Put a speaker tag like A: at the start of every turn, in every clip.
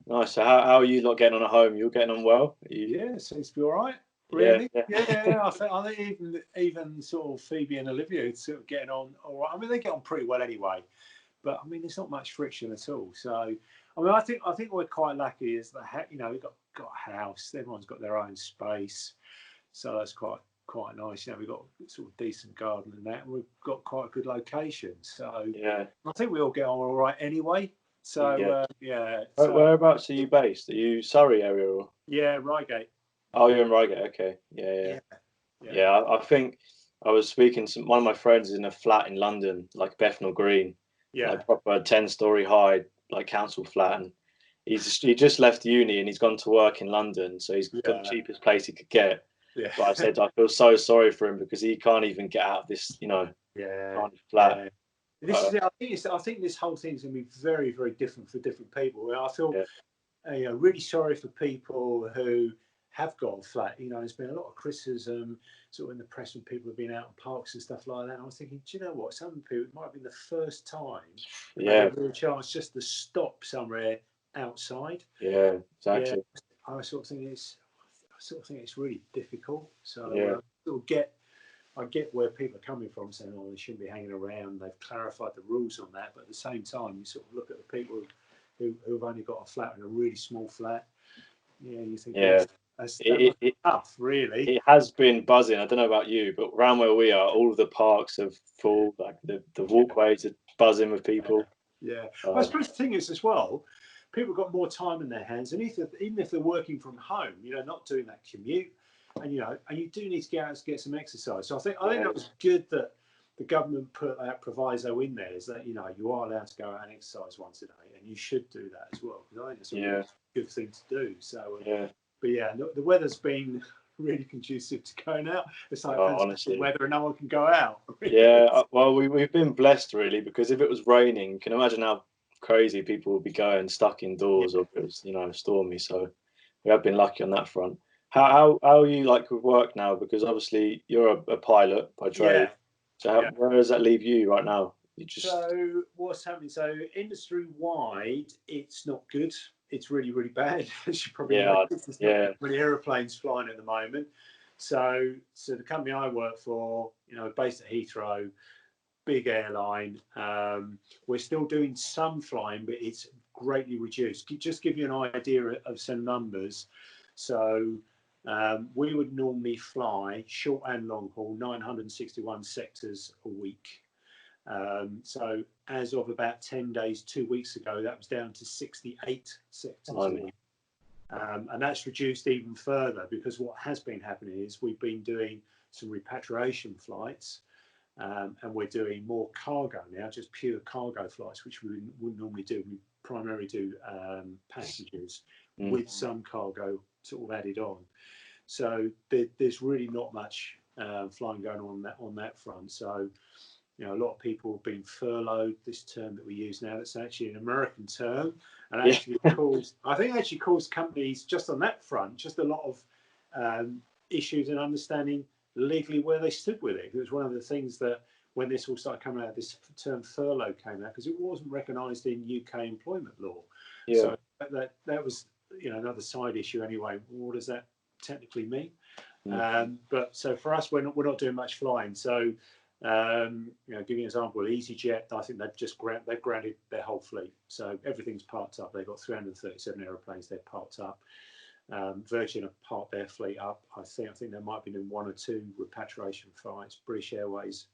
A: Nice. So how are you lot getting on at home? You're getting on well? Are you?
B: Yeah, seems to be all right.
A: Yeah,
B: Really?
A: yeah,
B: Yeah. I think even sort of Phoebe and Olivia sort of getting on all right. I mean, they get on pretty well anyway. But I mean, there's not much friction at all. So, I mean, I think we're quite lucky is that we've got a house. Everyone's got their own space, so that's quite nice. We've got sort of decent garden and that. And we've got quite a good location. So
A: yeah,
B: I think we all get on all right anyway. So
A: yeah.
B: yeah, so
A: Whereabouts are you based? Are you Surrey area or?
B: yeah, Reigate.
A: Oh, you're in Reigate. Okay. Yeah, yeah,
B: Yeah, yeah,
A: yeah. I think I was speaking to one of my friends is in a flat in London, like Bethnal Green,
B: yeah,
A: like proper 10-story high, like council flat, and he just left uni and he's gone to work in London, so he's got the
B: yeah,
A: cheapest place he could get.
B: yeah,
A: But I said I feel so sorry for him because he can't even get out of this,
B: yeah,
A: tiny flat.
B: yeah. This
A: Uh,
B: is it. I think this whole thing's going to be very, very different for different people. I feel
A: yeah,
B: really sorry for people who have got a flat. There's been a lot of criticism sort of in the press when people have been out in parks and stuff like that. And I was thinking, do you know what? Some people, it might have been the first time they've had a
A: yeah,
B: real chance just to stop somewhere outside.
A: yeah,
B: Yeah,
A: exactly.
B: I sort of think it's really difficult. So
A: Yeah,
B: I get where people are coming from, saying, "Oh, they shouldn't be hanging around." They've clarified the rules on that, but at the same time, you sort of look at the people who've only got a flat and a really small flat. Yeah, you think,
A: yeah.
B: that
A: It,
B: must be
A: it,
B: tough, really.
A: it has been buzzing. I don't know about you, but around where we are, all of the parks are full. Like the
B: Yeah,
A: walkways are buzzing with people.
B: yeah. Well, I
A: Uh,
B: suppose the thing is as well, people have got more time in their hands, and even if they're working from home, not doing that commute, and you do need to get out and get some exercise. So I think
A: yeah,
B: that was good that the government put that proviso in there, is that you are allowed to go out and exercise once a day, and you should do that as well, because I think it's a really
A: yeah,
B: good thing to do. So,
A: yeah.
B: but yeah, the weather's been really conducive to going out. It's like
A: Oh,
B: fantastic
A: honestly,
B: weather, and no one can go out. Really.
A: yeah. Well, we've been blessed really because if it was raining, you can imagine how crazy people would be going stuck
B: Yeah.
A: indoors or if it was stormy. So we have been lucky on that front. How are you like with work now? Because obviously you're a pilot by trade.
B: Yeah,
A: So
B: yeah.
A: where does that leave you right now? You just
B: So what's happening? So industry wide, it's not good. It's really, really bad. As you probably
A: yeah,
B: noticed, there's not
A: yeah,
B: many aeroplanes flying at the moment. So the company I work for, based at Heathrow, big airline. We're still doing some flying, but it's greatly reduced. Just give you an idea of some numbers. So we would normally fly short and long haul 961 sectors a week. So as of about 10 days, 2 weeks ago, that was down to 68 sectors
A: I
B: a
A: mean,
B: week. And that's reduced even further because what has been happening is we've been doing some repatriation flights, and we're doing more cargo now, just pure cargo flights, which we wouldn't normally do. We primarily do passengers
A: mm,
B: with some cargo sort of added on. So there's really not much flying going on that front. So a lot of people have been furloughed. This term that we use now, it's actually an American term, and
A: yeah,
B: actually I think actually caused companies just on that front, just a lot of issues in understanding legally where they stood with it. It was one of the things that when this all started coming out, this term furlough came out because it wasn't recognised in UK employment law.
A: yeah,
B: So that was another side issue anyway. What does that technically mean?
A: mm,
B: But so for us, we're not doing much flying. So give you an example, EasyJet, I think they've grounded their whole fleet. So everything's parked up. They've got 337 aeroplanes. They're parked up. Virgin have parked their fleet up. I think there might be one or two repatriation flights. British Airways,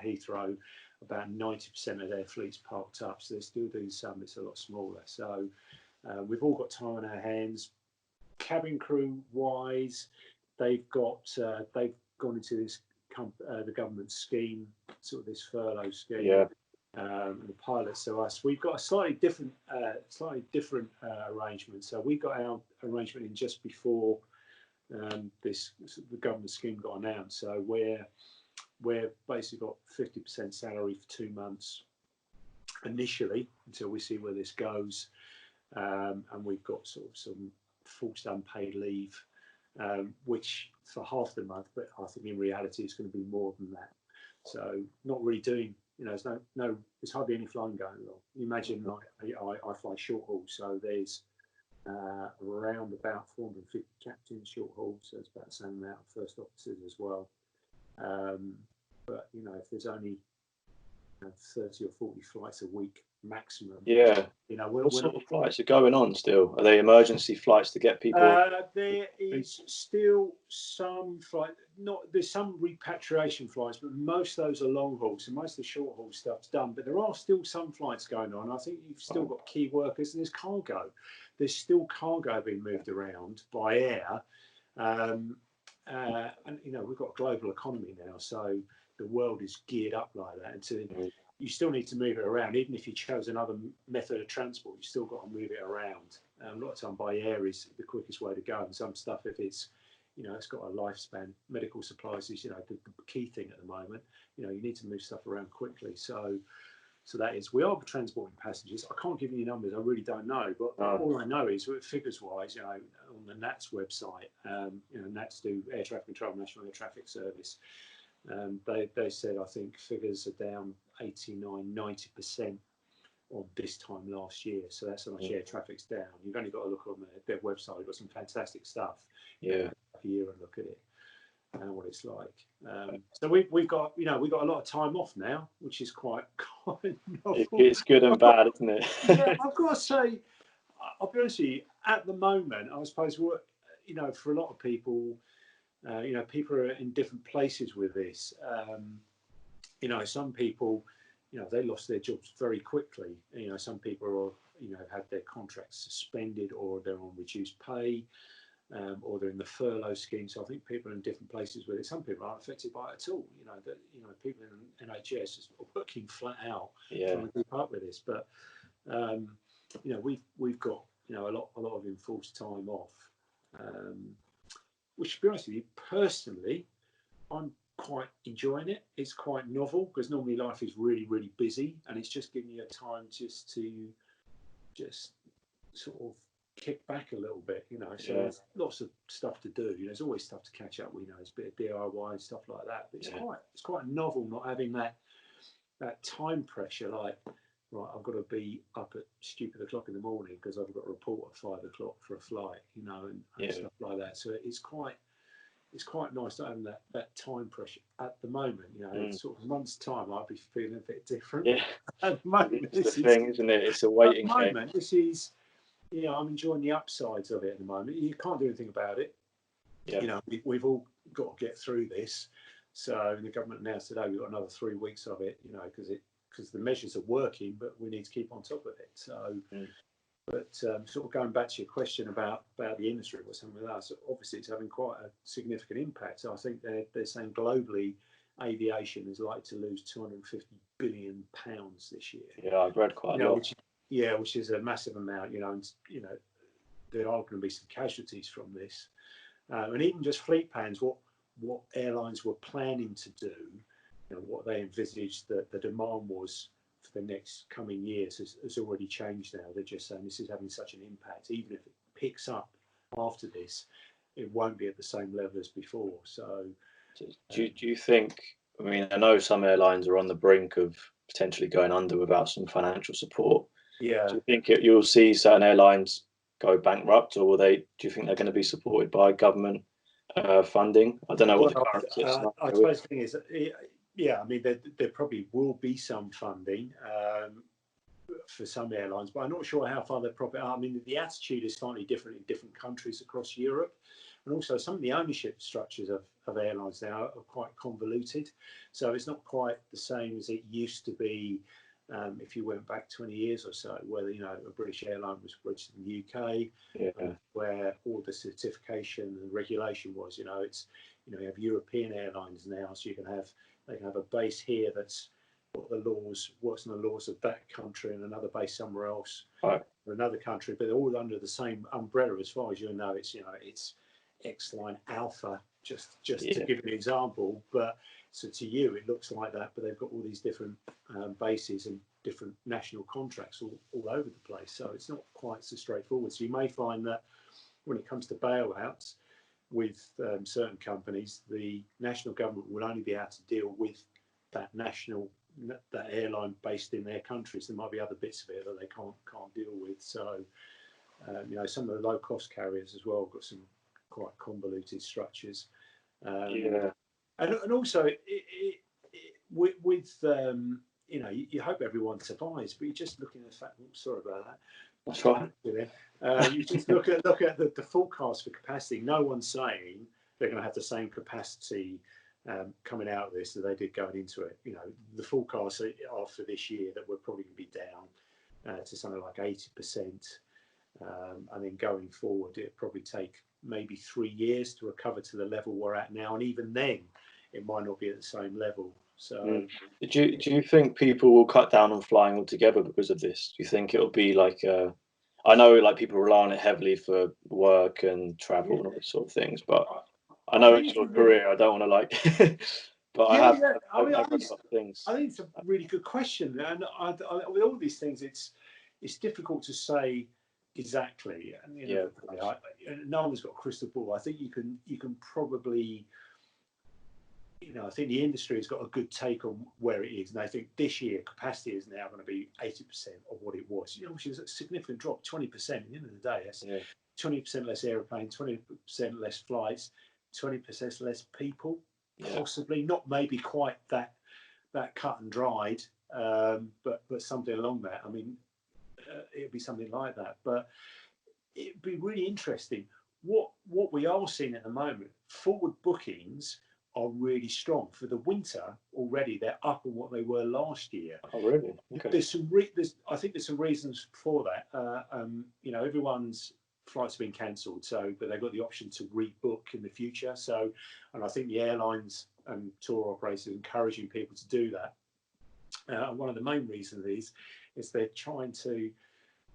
B: Heathrow, about 90% of their fleet's parked up. So they're still doing some. It's a lot smaller. So we've all got time on our hands. Cabin crew wise, they've gone into this the government scheme, sort of this furlough scheme.
A: yeah,
B: And the pilots, so us, we've got a slightly different arrangement. So we got our arrangement in just before the government scheme got announced. So we're basically got 50% salary for 2 months initially until we see where this goes, and we've got sort of some forced unpaid leave, which for half the month, but I think in reality it's going to be more than that. So not really doing, there's there's hardly any flying going on. You imagine like I fly short haul, so there's around about 450 captains short haul, so it's about the same amount of first officers as well. But if there's only 30 or 40 flights a week maximum,
A: Yeah.
B: we're
A: What sort
B: not.
A: of flights are going on still? Are they emergency flights to get people?
B: There is still some flight. There's some repatriation flights, but most of those are long haul. So most of the short haul stuff's done. But there are still some flights going on. I think you've still got key workers, and there's cargo. There's still cargo being moved around by air, and we've got a global economy now, so the world is geared up like that. And so you still need to move it around, even if you chose another method of transport. You still got to move it around. A lot of time by air is the quickest way to go. And some stuff, if it's it's got a lifespan, medical supplies is the key thing at the moment. You need to move stuff around quickly. So that is, we are transporting passengers. I can't give you numbers. I really don't know. But all I know is, figures-wise, on the NATS website, NATS do Air Traffic Control, National Air Traffic Service. They said, I think figures are down 89–90% on this time last year. So that's how much air traffic's down. You've only got to look on their website. They've got some fantastic stuff.
A: Yeah.
B: A year and look at it and what it's like. So we've got a lot of time off now, which is quite novel.
A: It's good and bad, isn't it?
B: Yeah, I've got to say, I'll be honest with you. At the moment, I suppose for a lot of people, people are in different places with this. Some people, they lost their jobs very quickly. Some people are, have had their contracts suspended, or they're on reduced pay, or they're in the furlough scheme. So I think people are in different places with it. Some people aren't affected by it at all. People in NHS are working flat out trying to keep up with this. But we've got a lot of enforced time off, which, to be honest with you, personally, I'm quite enjoying it. It's quite novel, because normally life is really, really busy, and it's just giving you a time just to sort of kick back a little bit, So there's lots of stuff to do. There's always stuff to catch up with. There's a bit of DIY and stuff like that. But it's quite novel not having that time pressure. Like, right, I've got to be up at stupid o'clock in the morning because I've got a report at 5 o'clock for a flight, and stuff like that. So it's quite nice not having that time pressure at the moment. Sort of a month's time, I'd be feeling a bit different.
A: Yeah.
B: At the moment,
A: it's the thing, isn't it? It's a waiting game.
B: At the moment, this is, I'm enjoying the upsides of it at the moment. You can't do anything about it.
A: Yeah.
B: We've all got to get through this. So the government announced today we've got another 3 weeks of it, because the measures are working, but we need to keep on top of it. So. But sort of going back to your question about the industry, what's happening with us, obviously it's having quite a significant impact. So I think they're saying globally, aviation is likely to lose £250 billion this year.
A: Yeah, I've read quite a lot.
B: Which is a massive amount. And there are going to be some casualties from this, and even just fleet plans. What airlines were planning to do, what they envisaged that the demand was for the next coming years has already changed now. They're just saying this is having such an impact. Even if it picks up after this, it won't be at the same level as before. So
A: do you think, I know some airlines are on the brink of potentially going under without some financial support.
B: Yeah.
A: Do you think you'll see certain airlines go bankrupt, or do you think they're going to be supported by government funding? I don't know what the current situation is.
B: I suppose the thing is, there probably will be some funding for some airlines, but I'm not sure how far they're probably are. The attitude is slightly different in different countries across Europe, and also some of the ownership structures of airlines now are quite convoluted. So it's not quite the same as it used to be if you went back 20 years or so, where a British airline was registered in the UK, where all the certification and regulation was. It's you have European airlines now, so they can have a base here that's what's in the laws of that country, and another base somewhere else, or another country, but they're all under the same umbrella as far as it's X-Line Alpha, just to give an example. But so to you it looks like that, but they've got all these different bases and different national contracts all over the place, so it's not quite so straightforward. So you may find that when it comes to bailouts with certain companies, the national government will only be able to deal with that airline based in their countries. There might be other bits of it that they can't deal with. So You know, some of the low-cost carriers as well got some quite convoluted structures.
A: Yeah.
B: And also, with you know, you hope everyone survives, but you're just looking at the fact. Oh, sorry about that.
A: That's right.
B: You just look at the forecast for capacity. No one's saying they're going to have the same capacity coming out of this that they did going into it. You know, the forecasts are for this year that we're probably going to be down to something like 80%, and then going forward, it'll probably take maybe 3 years to recover to the level we're at now, and even then, it might not be at the same level. So,
A: do you think people will cut down on flying altogether because of this? Do you think it'll be like I know like people rely on it heavily for work and travel and all these sort of things, but I know it's your career. I don't want to like, but
B: I
A: I've
B: mean,
A: read a lot of things.
B: I think it's a really good question, and with all these things, it's difficult to say exactly. And you know, no one's got a crystal ball. I think you can probably, you know, I think the industry has got a good take on where it is, and I think this year capacity is now going to be 80% of what it was. You know, which is a significant drop, 20%. At the end of the day, that's 20% less airplanes, 20% less flights, 20% less people. Possibly not, maybe quite that cut and dried, but something along that. I mean, it'd be something like that. But it'd be really interesting. What we are seeing at the moment, forward bookings are really strong for the winter already. They're up on what they were last year.
A: Oh, really? Okay.
B: I think there's some reasons for that. You know, everyone's flights have been cancelled, but they've got the option to rebook in the future. So, and I think the airlines and tour operators are encouraging people to do that. And one of the main reasons is they're trying to,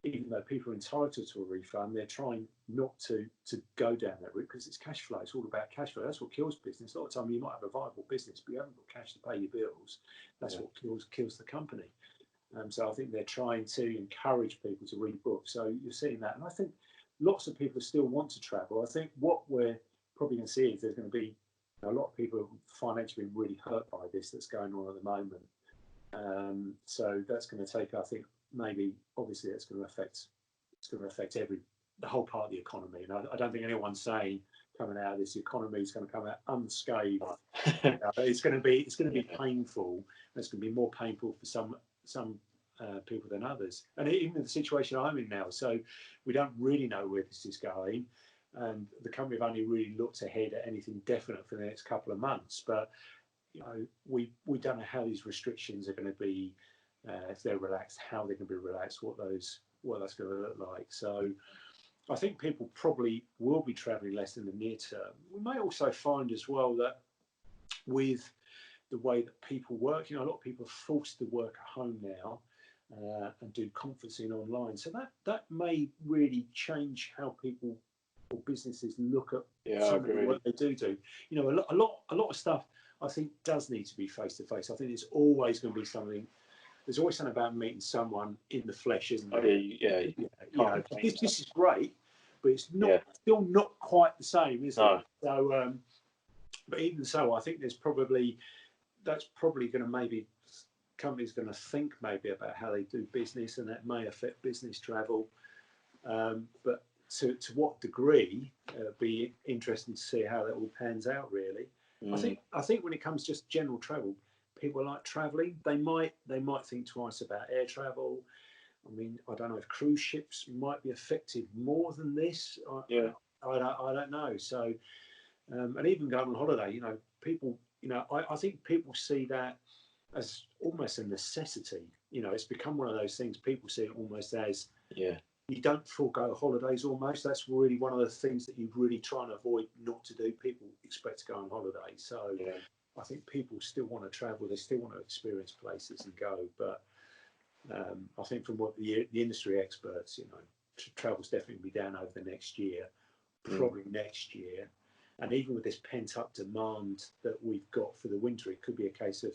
B: even though people are entitled to a refund, they're trying not to go down that route because it's cash flow. It's all about cash flow. That's what kills business. A lot of the time you might have a viable business, but you haven't got cash to pay your bills. That's what kills the company. So I think they're trying to encourage people to rebook. So you're seeing that. And I think lots of people still want to travel. I think what we're probably going to see is there's going to be a lot of people financially really hurt by this that's going on at the moment. So that's going to take, I think, maybe obviously it's going to affect the whole part of the economy. And I don't think anyone's saying coming out of this, the economy is going to come out unscathed. It's going to be painful. It's going to be more painful for some people than others. And even the situation I'm in now, so we don't really know where this is going. And the company have only really looked ahead at anything definite for the next couple of months. But you know, we don't know how these restrictions are going to be, if they're relaxed, how they're going to be relaxed, what that's going to look like. So I think people probably will be travelling less in the near term. We may also find as well that with the way that people work, you know, a lot of people are forced to work at home now and do conferencing online. So that may really change how people or businesses look at some of the work they do. You know, a lot of stuff I think does need to be face to face. I think there's always going to be something. There's always something about meeting someone in the flesh, isn't there? You know, this is great, but it's not still not quite the same, is it? So, but even so, I think that's probably going to maybe companies going to think maybe about how they do business, and that may affect business travel. But to what degree? Be interesting to see how that all pans out. Really, I think when it comes to just general travel, people like traveling. They might think twice about air travel. I mean, I don't know if cruise ships might be affected more than this. I don't know. So, and even going on holiday, you know, people, you know, I think people see that as almost a necessity. You know, it's become one of those things. People see it almost as you don't forego holidays almost. That's really one of the things that you really try and avoid not to do. People expect to go on holiday. So I think people still want to travel. They still want to experience places and go. But I think from what the industry experts, you know, travel's definitely be down over the next year, probably next year. And even with this pent-up demand that we've got for the winter, it could be a case of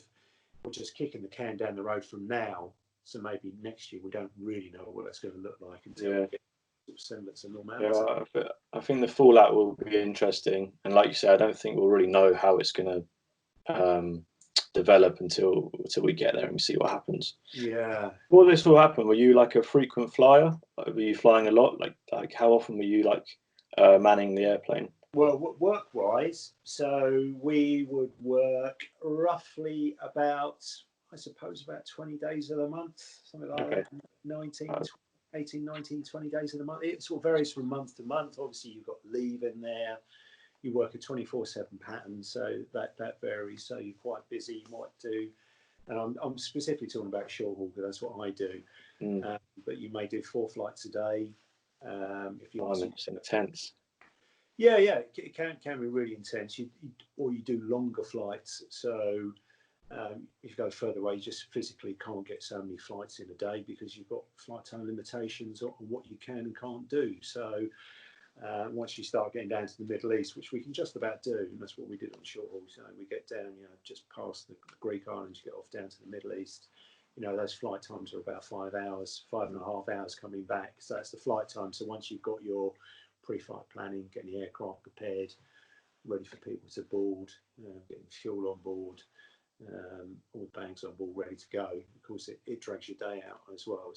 B: we're just kicking the can down the road from now. So maybe next year we don't really know what it's going to look like until we get semblance of normality.
A: Yeah, I think the fallout will be interesting. And like you say, I don't think we'll really know how it's going to develop until we get there and we see what happens.
B: Yeah.
A: Before this all happened, were you like a frequent flyer? Like, were you flying a lot? Like how often were you like manning the airplane?
B: Well, work-wise, so we would work roughly about, I suppose, about 20 days of the month, something like
A: Okay.
B: that, 19, 18, 19, 20 days of the month. It sort of varies from month to month. Obviously, you've got leave in there. You work a 24/7 pattern, so that varies. So you're quite busy. You might do, and I'm specifically talking about short haul because that's what I do. But you may do 4 flights a day. If you
A: It's intense.
B: yeah, it can be really intense. Or you do longer flights. So if you go further away, you just physically can't get so many flights in a day because you've got flight time limitations on what you can and can't do. So once you start getting down to the Middle East, which we can just about do, and that's what we did on short haul. So we get down, just past the Greek islands, you get off down to the Middle East. Those flight times are about 5 hours, 5.5 hours coming back. So that's the flight time. So once you've got your pre-flight planning, getting the aircraft prepared, ready for people to board, getting fuel on board, all the bags on board, ready to go. Of course, it drags your day out as well.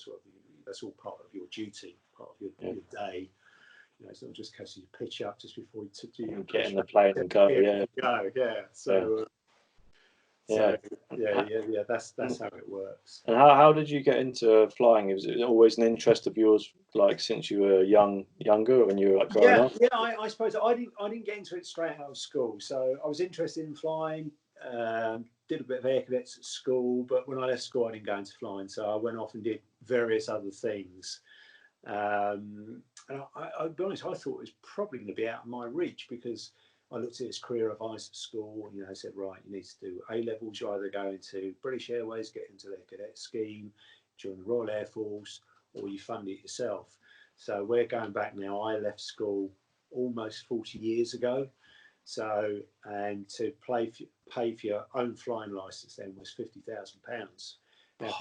B: That's all part of your duty, part of your day. It's not just because you pitch up just before you
A: get in the plane and go.
B: So that's how it works.
A: And how did you get into flying? Was it always an interest of yours, like since you were younger when you were like growing up?
B: Yeah. I suppose I didn't get into it straight out of school. So I was interested in flying. Did a bit of air cadets at school, but when I left school, I didn't go into flying. So I went off and did various other things. And I'll be honest, I thought it was probably going to be out of my reach because I looked at this career advice at school and I said, right, you need to do A levels. You either go into British Airways, get into their cadet scheme, join the Royal Air Force, or you fund it yourself. So we're going back now. I left school almost 40 years ago. So, and to pay for your own flying license then was £50,000. Now,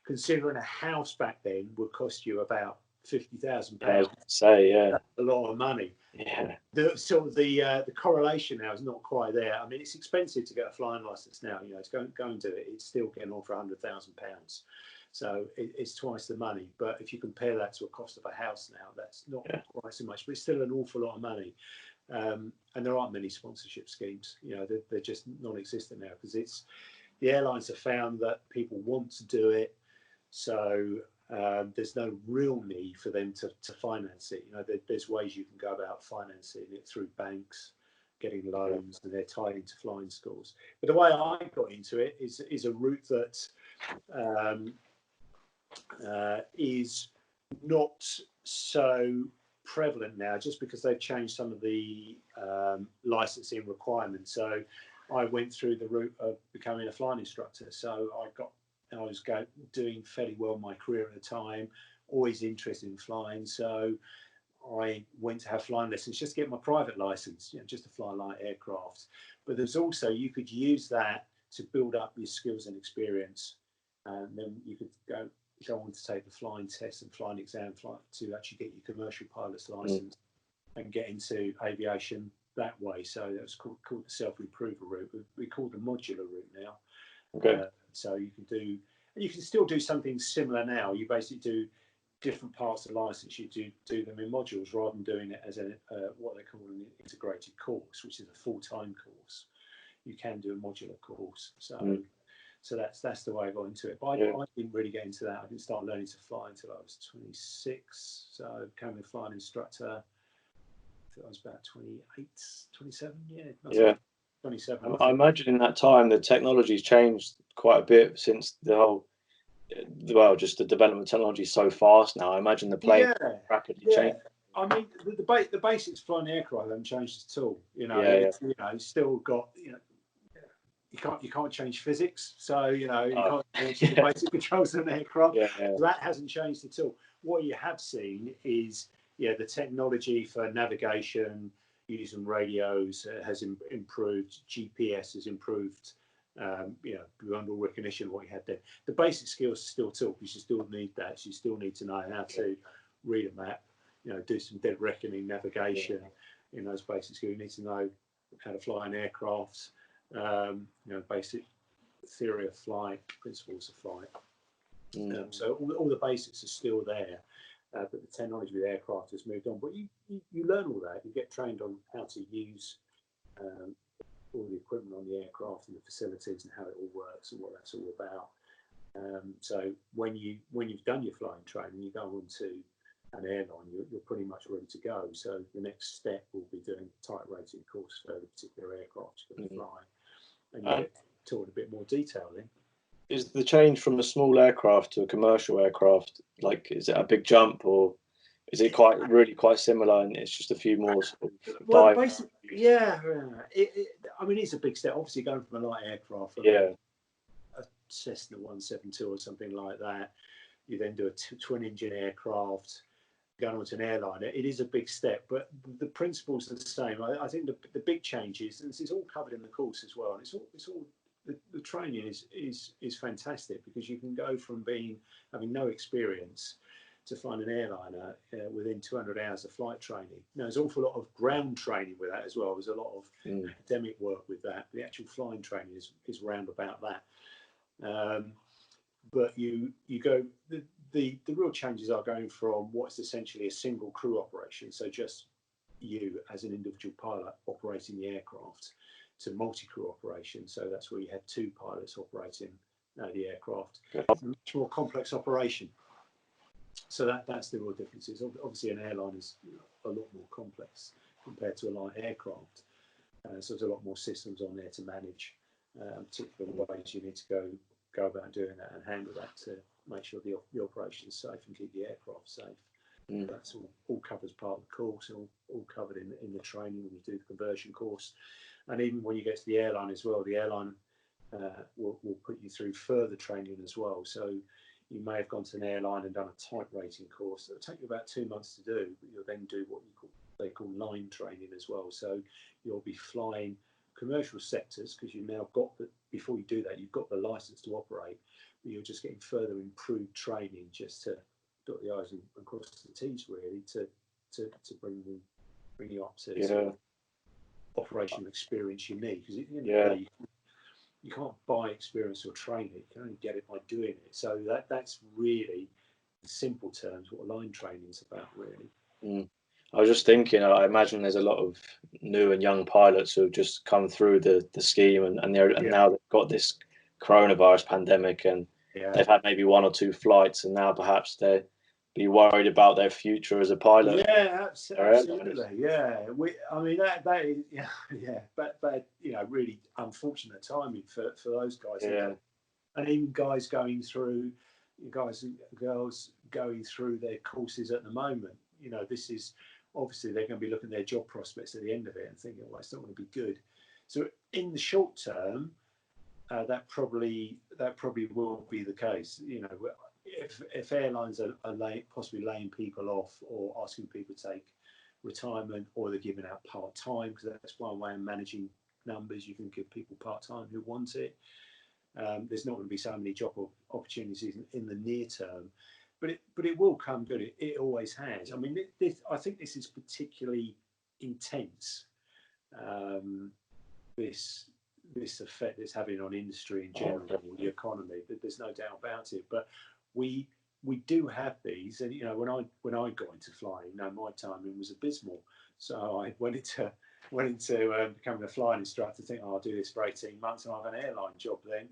B: considering a house back then would cost you about £50,000.
A: That's
B: a lot of money.
A: Yeah.
B: The correlation now is not quite there. I mean, it's expensive to get a flying license now. To go and do it, it's still getting on for £100,000. So it's twice the money. But if you compare that to a cost of a house now, that's not quite so much. But it's still an awful lot of money. And there aren't many sponsorship schemes. They're just non-existent now because the airlines have found that people want to do it. So there's no real need for them to finance it. There's ways you can go about financing it through banks, getting loans, and they're tied into flying schools. But the way I got into it is a route that is not so prevalent now, just because they've changed some of the licensing requirements. So I went through the route of becoming a flying instructor. So I was doing fairly well in my career at the time, always interested in flying. So I went to have flying lessons just to get my private license, just to fly light aircraft. But there's also, you could use that to build up your skills and experience. And then you could go on to take the flying test and flying exam to actually get your commercial pilot's license and get into aviation that way. So that's called the self-improver route. We call the modular route now.
A: Okay.
B: So you can still do something similar now. You basically do different parts of the license. You do them in modules rather than doing it as what they call an integrated course, which is a full-time course. You can do a modular course. So that's the way I got into it. But I didn't really get into that. I didn't start learning to fly until I was 26. So I became a flying instructor. I think I was about 28, 27. Yeah. 27.
A: I imagine in that time the technology's changed quite a bit since just the development of technology is so fast now. I imagine the plane rapidly changed.
B: I mean, the basics of flying aircraft haven't changed at all. It's still got you can't change physics, so you can't change the basic controls of an aircraft. So that hasn't changed at all. What you have seen is the technology for navigation using radios has improved. GPS has improved. Beyond all recognition, what you had there. The basic skills are still taught because you still need that. So you still need to know how to read a map, do some dead reckoning navigation. Those basic skills. You need to know how to fly an aircraft. Basic theory of flight, principles of flight.
A: Mm.
B: So all the basics are still there, but the technology of the aircraft has moved on. But you learn all that. You get trained on how to use all the equipment on the aircraft and the facilities and how it all works and what that's all about. So when you've done your flying training, you go on to an airline, you're pretty much ready to go. So the next step will be doing a type rating course for the particular aircraft you're going to fly, and you get taught a bit more detail in.
A: Is the change from a small aircraft to a commercial aircraft, like, is it a big jump, or is it quite similar and it's just a few more sort of
B: Well, basically, yeah. I mean, it's a big step. Obviously, going from a light aircraft, a Cessna 172 or something like that, you then do a twin-engine aircraft, going on to an airliner. It is a big step, but the principles are the same. I think the big changes, and this is all covered in the course as well, and it's all the training is fantastic, because you can go from having no experience to flying an airliner within 200 hours of flight training. Now, there's an awful lot of ground training with that as well. There's a lot of academic work with that. The actual flying training is round about that. But you go, the real changes are going from what's essentially a single crew operation, so just you as an individual pilot operating the aircraft, to multi-crew operation. So that's where you had two pilots operating the aircraft. It's a much more complex operation. So that's the real differences. Obviously, an airline is a lot more complex compared to a light aircraft. So there's a lot more systems on there to manage, particularly the ways you need to go about doing that and handle that to make sure the operation is safe and keep the aircraft safe. That's all covered as part of the course, and all covered in the training when you do the conversion course. And even when you get to the airline as well, the airline will put you through further training as well. So you may have gone to an airline and done a type rating course. It'll take you about 2 months to do, but you'll then do what they call line training as well. So you'll be flying commercial sectors, because you've now got before you do that, you've got the license to operate, but you're just getting further improved training just to dot the I's and cross the T's, really, to bring you up to sort of operational experience you need. Because you can't buy experience or training. You can only get it by doing it. So that's really, in simple terms, what line training is about, really.
A: I was just thinking, I imagine there's a lot of new and young pilots who have just come through the scheme, and now they've got this coronavirus pandemic, and they've had maybe 1 or 2 flights, and now perhaps they'll be worried about their future as a pilot.
B: Yeah, absolutely. Yeah, I mean that is but really unfortunate timing for those guys.
A: Yeah.
B: And even guys and girls going through their courses at the moment. This is obviously they're going to be looking at their job prospects at the end of it and thinking, well, it's not going to be good. So in the short term, that probably will be the case. If airlines are possibly laying people off or asking people to take retirement, or they're giving out part-time, because that's one way of managing numbers. You can give people part-time who want it. There's not going to be so many job opportunities in the near term, but it will come good. It always has. I mean, I think this is particularly intense. This effect it's having on industry in general, the economy. There's no doubt about it. But we do have these, and when I got into flying, my timing was abysmal. So I went into becoming a flying instructor, thinking, I'll do this for 18 months and I'll have an airline job then.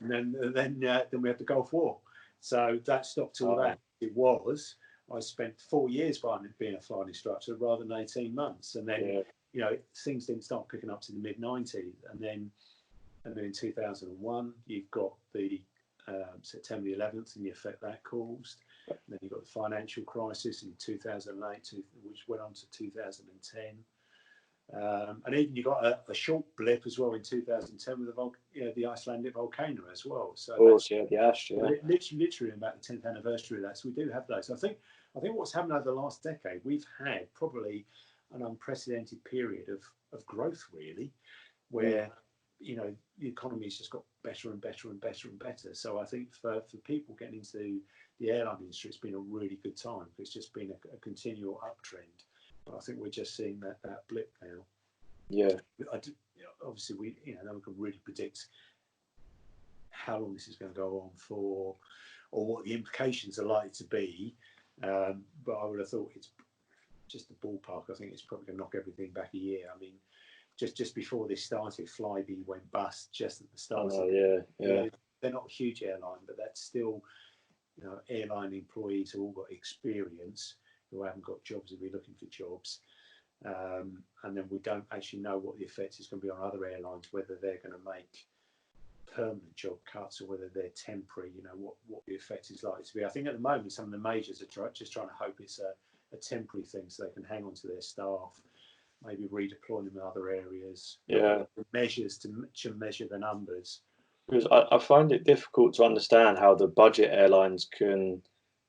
B: And then we had the Gulf War. So that stopped all that. I spent 4 years being a flying instructor rather than 18 months. And then, things didn't start picking up to the mid-90s. And then in 2001, you've got the September the 11th and the effect that caused. And then you've got the financial crisis in 2008, which went on to 2010. And even you got a short blip as well in 2010 with the Icelandic volcano as well. So
A: of course, the ash.
B: Literally about the 10th anniversary of that. So we do have those. I think what's happened over the last decade, we've had probably an unprecedented period of growth, really, where the economy's just got better and better and better and better. So I think for people getting into the airline industry, it's been a really good time. It's just been a continual uptrend. But I think we're just seeing that blip now.
A: Yeah.
B: Obviously, no one can really predict how long this is going to go on for, or what the implications are likely to be. But I would have thought it's just the ballpark. I think it's probably going to knock everything back a year. I mean, just before this started, Flybe went bust just at the start.
A: Yeah.
B: They're not a huge airline, but that's still, you know, airline employees who all got experience, who haven't got jobs, who be looking for jobs. And then we don't actually know what the effect is going to be on other airlines, whether they're going to make permanent job cuts or whether they're temporary, you know, what the effect is likely to be. I think at the moment some of the majors are just trying to hope it's a temporary thing so they can hang on to their staff, maybe redeploy them in other areas.
A: Yeah.
B: Measures to measure the numbers.
A: Because I find it difficult to understand how the budget airlines can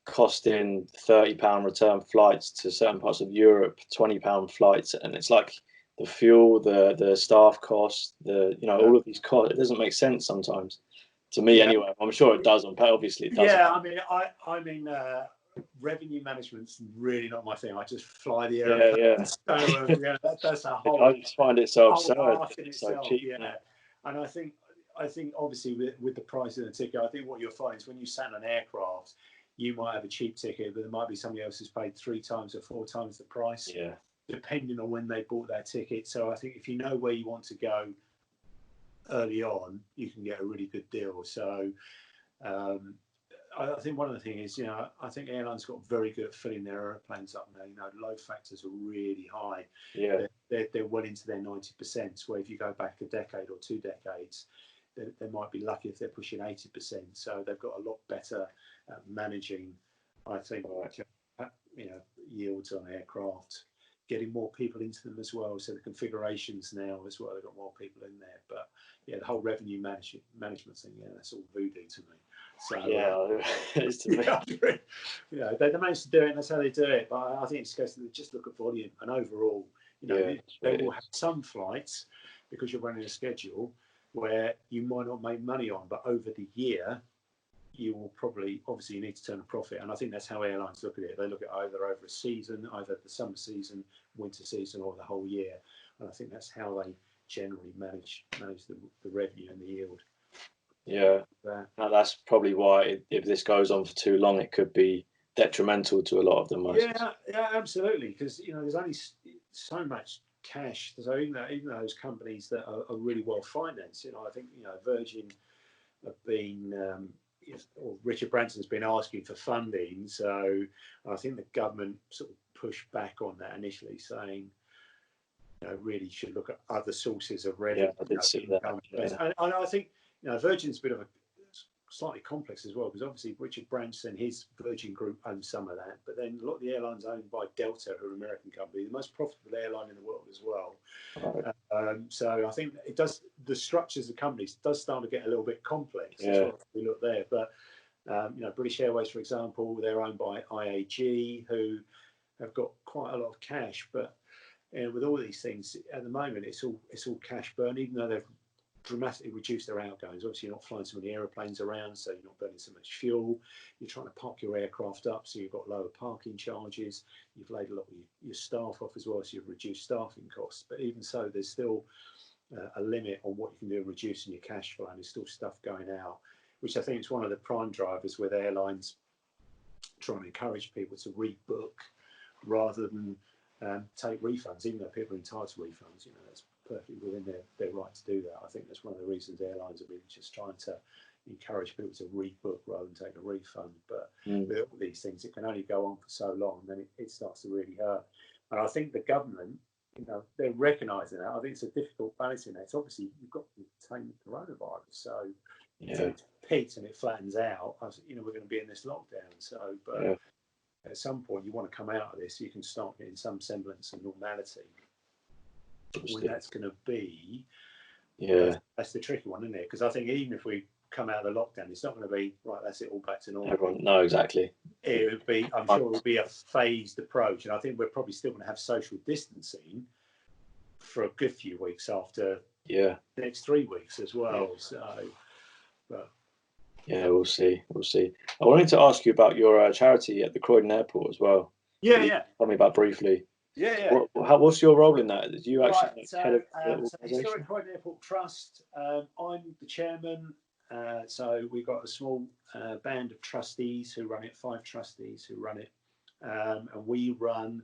A: cost in £30 return flights to certain parts of Europe, £20 flights, and it's like the fuel, the staff costs, all of these costs. It doesn't make sense sometimes, to me anyway. I'm sure it does on pay. Obviously, it doesn't.
B: Yeah, I mean, revenue management's really not my thing. I just fly the airplane.
A: Yeah.
B: So that's a whole.
A: I just find it so absurd.
B: It's
A: so cheap.
B: Yeah, and I think obviously with the price of the ticket, I think what you'll find is when you sat on an aircraft, you might have a cheap ticket, but there might be somebody else who's paid 3 times or 4 times the price.
A: Yeah.
B: Depending on when they bought that ticket. So I think if you know where you want to go early on, you can get a really good deal. So I think one of the things is, you know, I think airlines got very good at filling their airplanes up now. You know, load factors are really high.
A: Yeah.
B: They're well into their 90%. Where if you go back a decade or 2 decades, they might be lucky if they're pushing 80%. So they've got a lot better at managing, I think, you know, yields on aircraft, getting more people into them as well. So the configurations now as well, they've got more people in there. But yeah, the whole revenue management thing, yeah, that's all voodoo to me. So
A: it's to me.
B: Yeah, they managed to do it, and that's how they do it. But I think it's because they just look at volume and overall. You know, they will have some flights because you're running a schedule where you might not make money on, but over the year you will probably, obviously you need to turn a profit. And I think that's how airlines look at it. They look at either over a season, either the summer season, winter season, or the whole year. And I think that's how they generally manage the revenue and the yield.
A: Yeah, now that's probably why if this goes on for too long, it could be detrimental to a lot of them.
B: Yeah, absolutely. Because, you know, there's only so much cash. So even those companies that are really well financed, you know, I think, you know, Virgin have been, or Richard Branson's been asking for funding. So I think the government sort of pushed back on that initially, saying, you know, really should look at other sources of revenue.
A: Yeah, I did see that.
B: And I think, you know, Virgin's a bit of a slightly complex as well, because obviously Richard Branson, his Virgin Group owns some of that, but then a lot of the airlines owned by Delta, who are an American company, the most profitable airline in the world as well.
A: Right.
B: So I think it does, the structures of companies does start to get a little bit complex as well. We look there, but you know, British Airways, for example, they're owned by IAG, who have got quite a lot of cash, but with all these things at the moment, it's all cash burn, even though they've dramatically reduce their outgoings. Obviously, you're not flying so many aeroplanes around, so you're not burning so much fuel. You're trying to park your aircraft up, so you've got lower parking charges. You've laid a lot of your staff off as well, so you've reduced staffing costs. But even so, there's still a limit on what you can do in reducing your cash flow, and there's still stuff going out, which I think is one of the prime drivers with airlines trying to encourage people to rebook rather than take refunds, even though people are entitled to refunds. You know, that's perfectly within their right to do that. I think that's one of the reasons airlines are really just trying to encourage people to rebook rather than take a refund. But with all these things, it can only go on for so long, and then it starts to really hurt. And I think the government, you know, they're recognising that. I think it's a difficult balancing act. Obviously, you've got to contain the coronavirus, so if it peaks and it flattens out, you know, we're going to be in this lockdown. So, but at some point, you want to come out of this, so you can start getting some semblance of normality. When that's going to be, that's the tricky one, isn't it? Because I think even if we come out of the lockdown, it's not going to be right. That's it, all back to normal.
A: No, exactly.
B: It would be. I'm sure it will be a phased approach, and I think we're probably still going to have social distancing for a good few weeks after the next 3 weeks as well. So, but
A: yeah, we'll see. I wanted to ask you about your charity at the Croydon Airport as well. Tell me about briefly. What's your role in that? Did you actually head of the organisation?
B: Historic Croydon Airport Trust. I'm the chairman. So we've got a small band of trustees who run it, 5 trustees who run it, and we run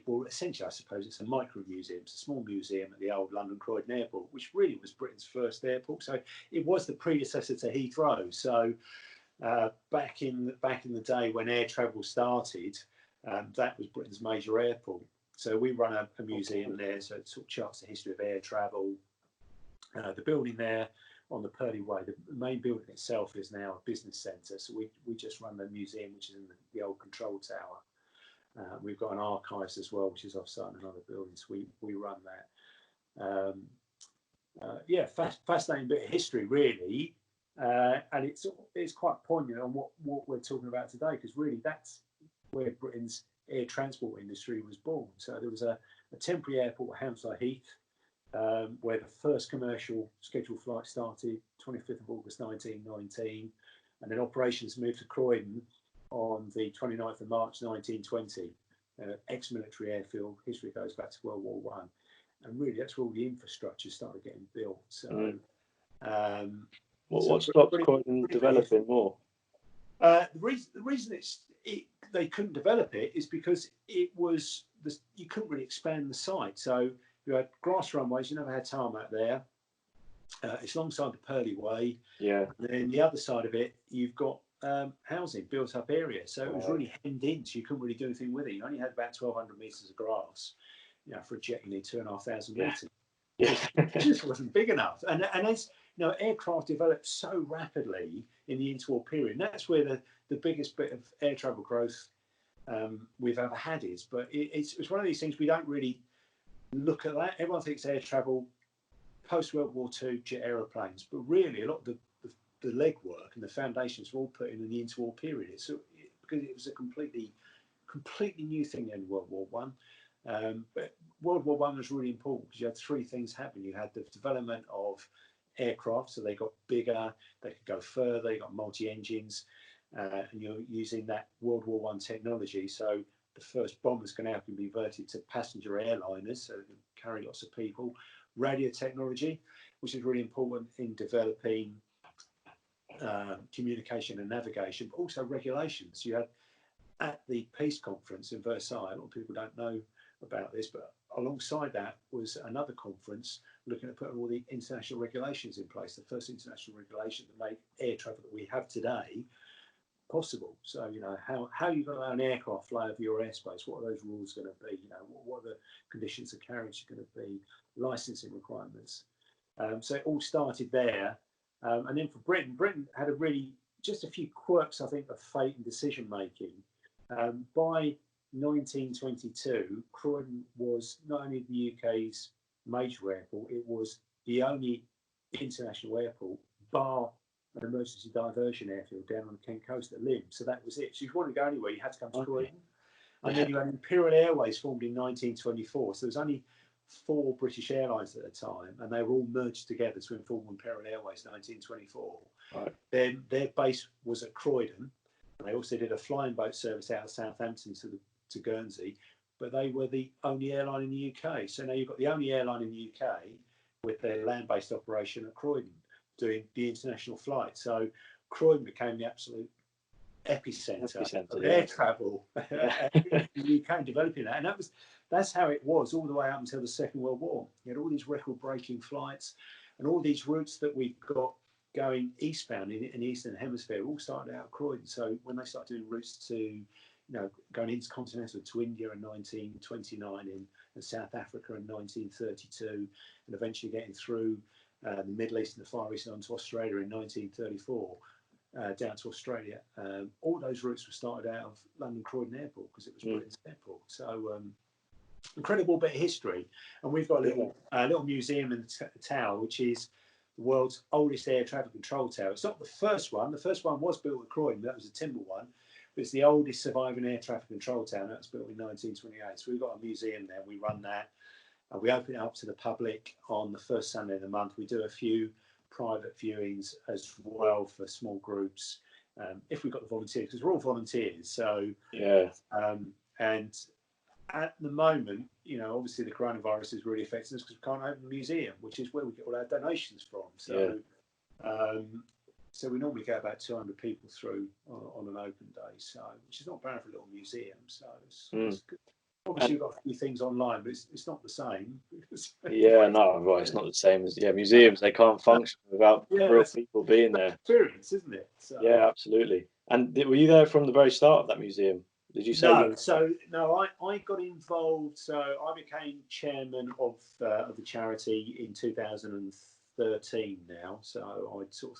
B: well, essentially, I suppose it's a micro museum. It's a small museum at the old London Croydon Airport, which really was Britain's first airport. So it was the predecessor to Heathrow. So back in the day when air travel started, that was Britain's major airport. So we run a museum there, so it sort of charts the history of air travel. The building there on the Purley Way, the main building itself is now a business centre. So we just run the museum, which is in the old control tower. We've got an archives as well, which is off-site in another building. So we run that. Yeah, fascinating bit of history, really. And it's quite poignant on what we're talking about today, because really that's where Britain's air transport industry was born. So there was a temporary airport at Hounslow Heath, where the first commercial scheduled flight started 25th of August 1919, and then operations moved to Croydon on the 29th of March 1920. Ex-military airfield, history goes back to World War One, and really that's where all the infrastructure started getting built. So
A: what stopped Croydon developing more?
B: The reason they couldn't develop it is because you couldn't really expand the site. So you had grass runways, you never had tarmac there. It's alongside the Purley Way.
A: Yeah.
B: And then the other side of it, you've got housing, built up area. So it was really hemmed in, so you couldn't really do anything with it. You only had about 1,200 metres of grass. You know, for a jet, you need 2,500 metres.
A: Yeah.
B: It just wasn't big enough. And as you know, aircraft developed so rapidly in the interwar period. And that's where the biggest bit of air travel growth we've ever had is. But it's one of these things we don't really look at that. Everyone thinks air travel post World War II, jet aeroplanes, but really a lot of the legwork and the foundations were all put in the interwar period. Because it was a completely new thing in World War One. But World War One was really important because you had 3 things happen. You had the development of aircraft, so they got bigger, they could go further, they got multi-engines, and you're using that World War One technology. So the first bombers can now be converted to passenger airliners, so they can carry lots of people. Radio technology, which is really important in developing communication and navigation, but also regulations. You had at the peace conference in Versailles, a lot of people don't know about this, but alongside that was another conference looking at putting all the international regulations in place, the first international regulation that made air travel that we have today possible. So, you know, how you're going to allow an aircraft fly over your airspace, what are those rules going to be, you know, what are the conditions of carriage going to be, licensing requirements. So it all started there. And then for Britain had just a few quirks, I think, of fate and decision making. By 1922, Croydon was not only the UK's major airport, it was the only international airport, bar an emergency diversion airfield down on the Kent coast at Lymm. So that was it. So if you wanted to go anywhere, you had to come to Croydon. And then you had Imperial Airways formed in 1924. So there was only 4 British Airlines at the time, and they were all merged together to form Imperial Airways in 1924.
A: Right.
B: Then their base was at Croydon. They also did a flying boat service out of Southampton to Guernsey, but they were the only airline in the UK. So now you've got the only airline in the UK with their land-based operation at Croydon doing the international flight. So Croydon became the absolute epicenter of air travel in the UK, developing that. And that's how it was all the way up until the Second World War. You had all these record-breaking flights and all these routes that we've got going eastbound in the Eastern Hemisphere all started out of Croydon. So when they started doing routes to, you know, going intercontinental to India in 1929 and South Africa in 1932, and eventually getting through the Middle East and the Far East and onto Australia in 1934, down to Australia. All those routes were started out of London Croydon Airport because it was Britain's airport. So incredible bit of history. And we've got a little museum in the tower, which is the world's oldest air traffic control tower. It's not the first one. The first one was built at Croydon. That was a timber one. But it's the oldest surviving air traffic control tower. That was built in 1928. So we've got a museum there. We run that. We open it up to the public on the first Sunday of the month. We do a few private viewings as well for small groups, if we've got the volunteers, because we're all volunteers. So and at the moment, you know, obviously the coronavirus is really affecting us because we can't open the museum, which is where we get all our donations from. So So we normally get about 200 people through on an open day, so which is not bad for a little museum. So it's good. Obviously, we've got a few things online, but it's not the same.
A: Yeah, no, right. It's not the same as museums. They can't function without real people being there.
B: Experience, isn't it? So,
A: yeah, absolutely. And were you there from the very start of that museum? Did you say?
B: No, I got involved. So I became chairman of the charity in 2013. Now, so I sort of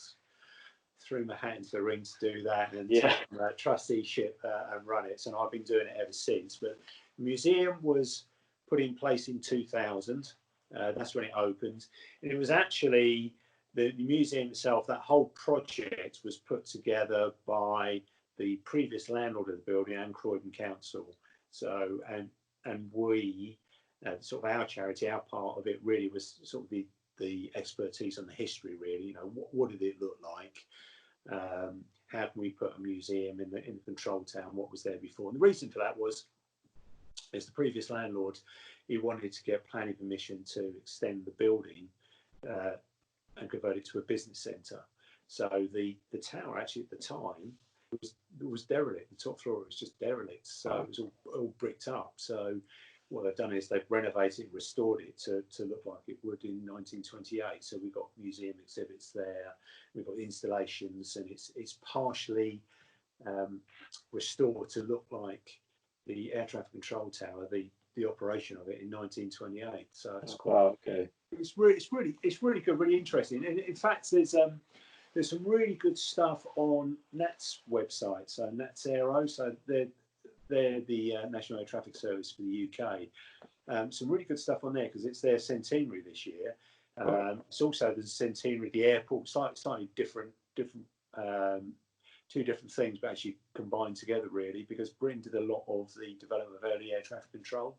B: threw my hat into the ring to do that and take trusteeship and run it. So I've been doing it ever since. But the museum was put in place in 2000. That's when it opened, and it was actually the museum itself. That whole project was put together by the previous landlord of the building and Croydon Council. So and we sort of our charity, our part of it really was sort of the expertise on the history. Really, you know, what did it look like? How can we put a museum in the control town? What was there before? And the reason for that was, as the previous landlord, he wanted to get planning permission to extend the building and convert it to a business centre. So the tower actually at the time was derelict. The top floor was just derelict, so it was all bricked up. So what they've done is they've renovated, restored it to look like it would in 1928. So we've got museum exhibits there, we've got installations, and it's partially restored to look like the air traffic control tower, the operation of it in 1928. So it's quite
A: okay.
B: It's really good, really interesting. And in fact, there's some really good stuff on NAT's website. So NAT's Aero, so they're the National Air Traffic Service for the UK. Some really good stuff on there because it's their centenary this year. It's also the centenary of the airport, slightly different two different things, but actually combined together really, because Britain did a lot of the development of early air traffic control.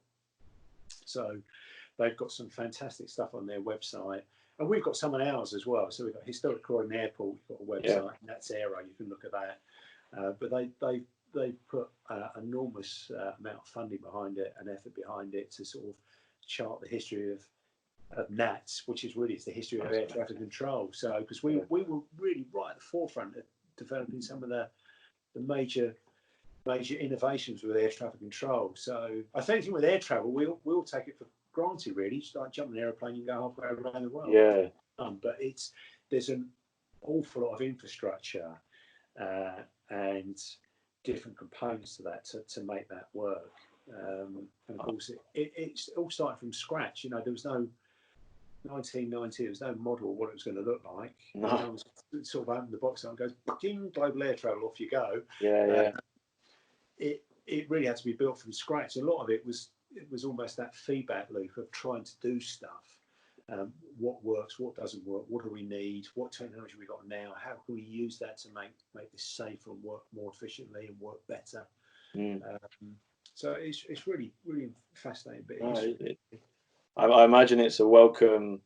B: So they've got some fantastic stuff on their website. And we've got some on ours as well. So we've got Historic Croydon Airport, we've got a website, and that's Aero, you can look at that. But they put enormous amount of funding behind it and effort behind it to sort of chart the history of NATS, which is really the history of air traffic control. So because we were really right at the forefront of developing some of the major innovations with air traffic control. So I think with air travel, we'll take it for granted really. Just like jumping an aeroplane, you can go halfway around the world.
A: Yeah.
B: But there's an awful lot of infrastructure and different components to that to make that work. And of course, it's all started from scratch. You know, there was no 1990. There was no model of what it was going to look like.
A: No.
B: I was sort of opened the box and goes, ding, global air travel, off you go.
A: Yeah.
B: It really had to be built from scratch. A lot of it was almost that feedback loop of trying to do stuff. What works, what doesn't work, what do we need, what technology we got now, how can we use that to make this safer and work more efficiently and work better. So it's really fascinating bit.
A: I imagine it's a welcome,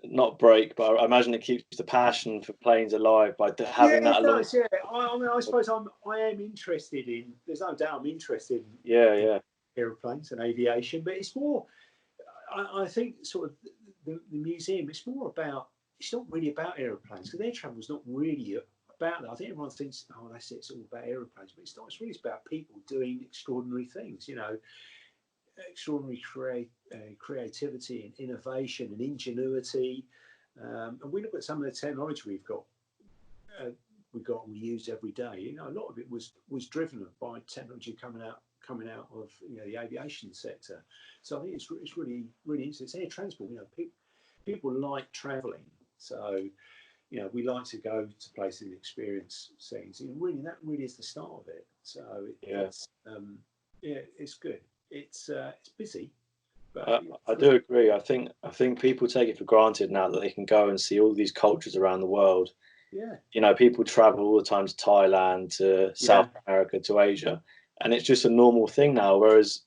A: not break, but I imagine it keeps the passion for planes alive by having that.
B: Does, yeah. I mean, I suppose I am interested in. There's no doubt I'm interested in.
A: Yeah.
B: Aeroplanes and aviation, but it's more. I think sort of the museum. It's more about. It's not really about aeroplanes because air travel is not really about that. I think everyone thinks, oh, that's it. It's all about aeroplanes, but it's not. It's really about people doing extraordinary things. You know, extraordinary creativity and innovation and ingenuity. And we look at some of the technology we've got and we use every day. You know, a lot of it was driven by technology coming out of the aviation sector. So I think it's really interesting. It's air transport. You know, people like travelling, so we like to go to places and experience things. Really, that really is the start of it. So it's good. It's busy. But
A: I do agree. I think people take it for granted now that they can go and see all these cultures around the world.
B: Yeah.
A: People travel all the time to Thailand, to South America, to Asia, and it's just a normal thing now. Whereas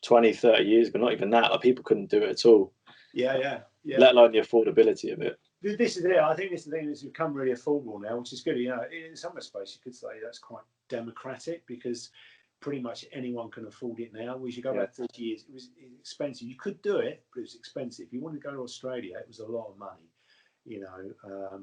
A: 20, 30 years ago, not even that, like, people couldn't do it at all.
B: Yeah.
A: Let alone the affordability of it.
B: This is it. I think this is the thing that's become really affordable now, which is good. In some respects, you could say that's quite democratic because pretty much anyone can afford it now. We should go back 30 years. It was expensive. You could do it, but it was expensive. If you wanted to go to Australia, it was a lot of money. you know,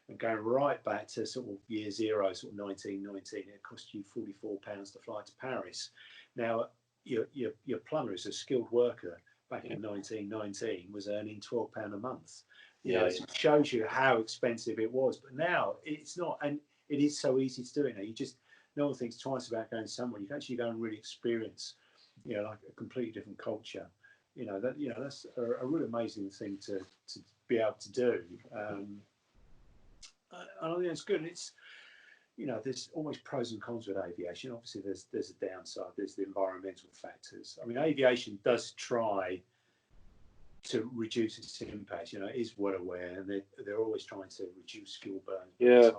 B: and going right back to sort of year zero, sort of 1919, it cost you £44 to fly to Paris. Now, your plumber is a skilled worker back in 1919 was earning £12 a month. You know, it shows you how expensive it was. But now it's not, and it is so easy to do it now. You just, no one thinks twice about going somewhere. You can actually go and really experience, you know, like a completely different culture. You know, that's a really amazing thing to be able to do. I think it's good. It's, you know, there's always pros and cons with aviation. Obviously, there's a downside. There's the environmental factors. I mean, aviation does try to reduce its impact. You know, it is well aware, and they're always trying to reduce fuel burn.
A: Yeah,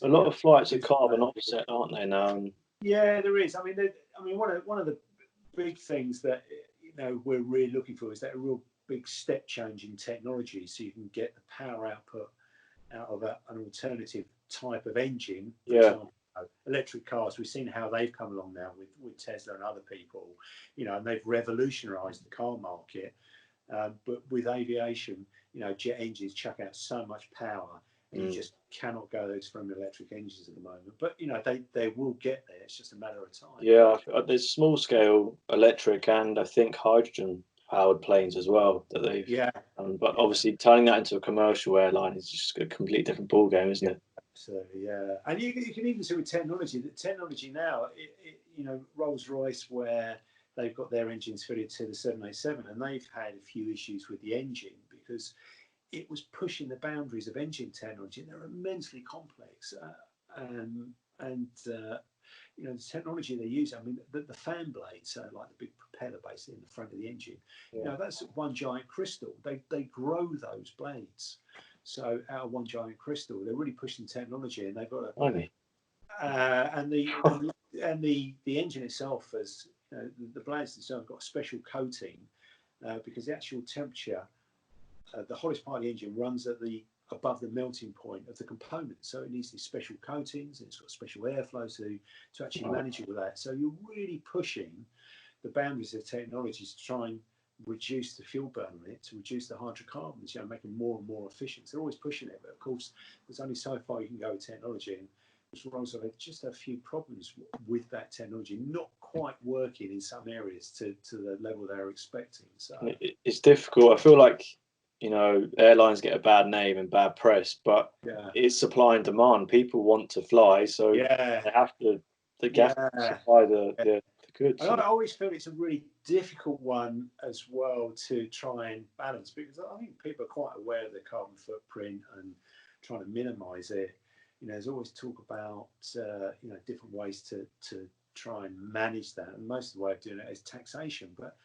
A: a lot of flights are carbon offset, aren't they now?
B: Yeah, there is. I mean, one of the big things that, you know, we're really looking for is that a real big step change in technology, so you can get the power output out of an alternative type of engine. For example, electric cars, we've seen how they've come along now with Tesla and other people, you know, and they've revolutionized the car market. But with aviation, you know, jet engines chuck out so much power, and you just cannot go those from electric engines at the moment. But, you know, they will get there. It's just a matter of time.
A: Yeah, there's small scale electric and I think hydrogen powered planes as well that they've but obviously turning that into a commercial airline is just a completely different ball game, isn't it?
B: Absolutely, yeah. And you can even see with technology, the technology now, you know, Rolls-Royce, where they've got their engines fitted to the 787, and they've had a few issues with the engine because it was pushing the boundaries of engine technology, and they're immensely complex. You know, the technology they use, I mean, the fan blades, so like the big propeller basically in the front of the engine, you know, that's one giant crystal. They grow those blades. So out of one giant crystal, they're really pushing technology, and they've got a and the engine itself has, you know, the blades themselves have got a special coating because the actual temperature, the hottest part of the engine runs at above the melting point of the component, so it needs these special coatings, and it's got special airflow to actually manage it with that. So you're really pushing the boundaries of technology to try and reduce the fuel burn on it, to reduce the hydrocarbons, you know, making more and more efficient. They're always pushing it, but of course, there's only so far you can go with technology. And Rolls-Royce just have a few problems with that technology, not quite working in some areas to the level they're expecting. So
A: it's difficult. I feel like, you know, airlines get a bad name and bad press, but it's supply and demand. People want to fly, so they have to supply the goods.
B: And I always feel it's a really difficult one as well to try and balance, because I think people are quite aware of the carbon footprint and trying to minimise it. You know, there's always talk about you know, different ways to try and manage that, and most of the way of doing it is taxation. But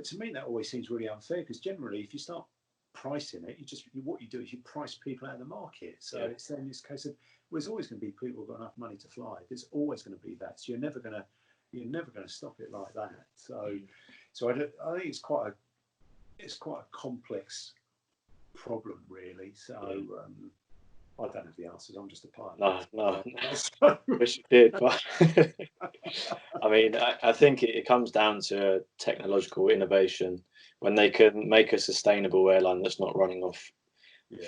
B: to me, that always seems really unfair, because generally, if you start pricing it, what you do is you price people out of the market. So it's then this case of, well, there's always going to be people who've got enough money to fly. There's always going to be that. So you're never going to stop it like that. So I think it's quite a complex problem, really. So I don't have the answers. I'm just a pilot.
A: No. Wish you did, but I mean, I think it comes down to technological innovation when they can make a sustainable airline that's not running off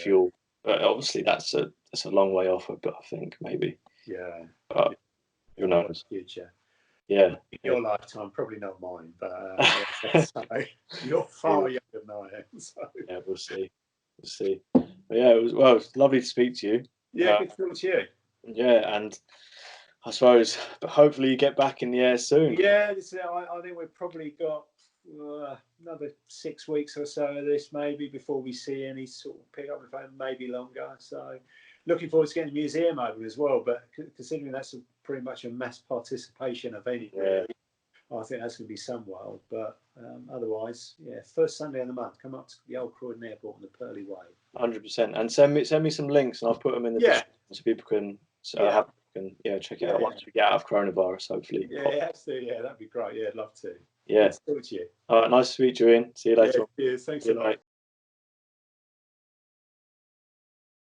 A: fuel. But obviously, that's a long way off. But I think maybe.
B: Yeah.
A: But who knows?
B: Future.
A: Yeah.
B: Your lifetime, probably not mine, but you're far younger than I am. So.
A: Yeah, we'll see. But yeah, it was lovely to speak to you.
B: Yeah, good to talk to you.
A: Yeah, and I suppose, but hopefully you get back in the air soon.
B: Yeah, I think we've probably got another 6 weeks or so of this, maybe, before we see any sort of pick up the phone, maybe longer. So looking forward to getting the museum open as well, but considering that's pretty much a mass participation event, really, I think that's going to be some wild. But otherwise, first Sunday of the month, come up to the old Croydon Airport on the Pearly Way.
A: 100%, and send me some links, and I'll put them in the description so people can check it out once we get out of coronavirus, hopefully.
B: Yeah, that'd be great. Yeah, I'd love to.
A: Yeah.
B: Good to talk to you.
A: All right, nice to meet you, Ian. See you later.
B: Cheers. Thanks a lot.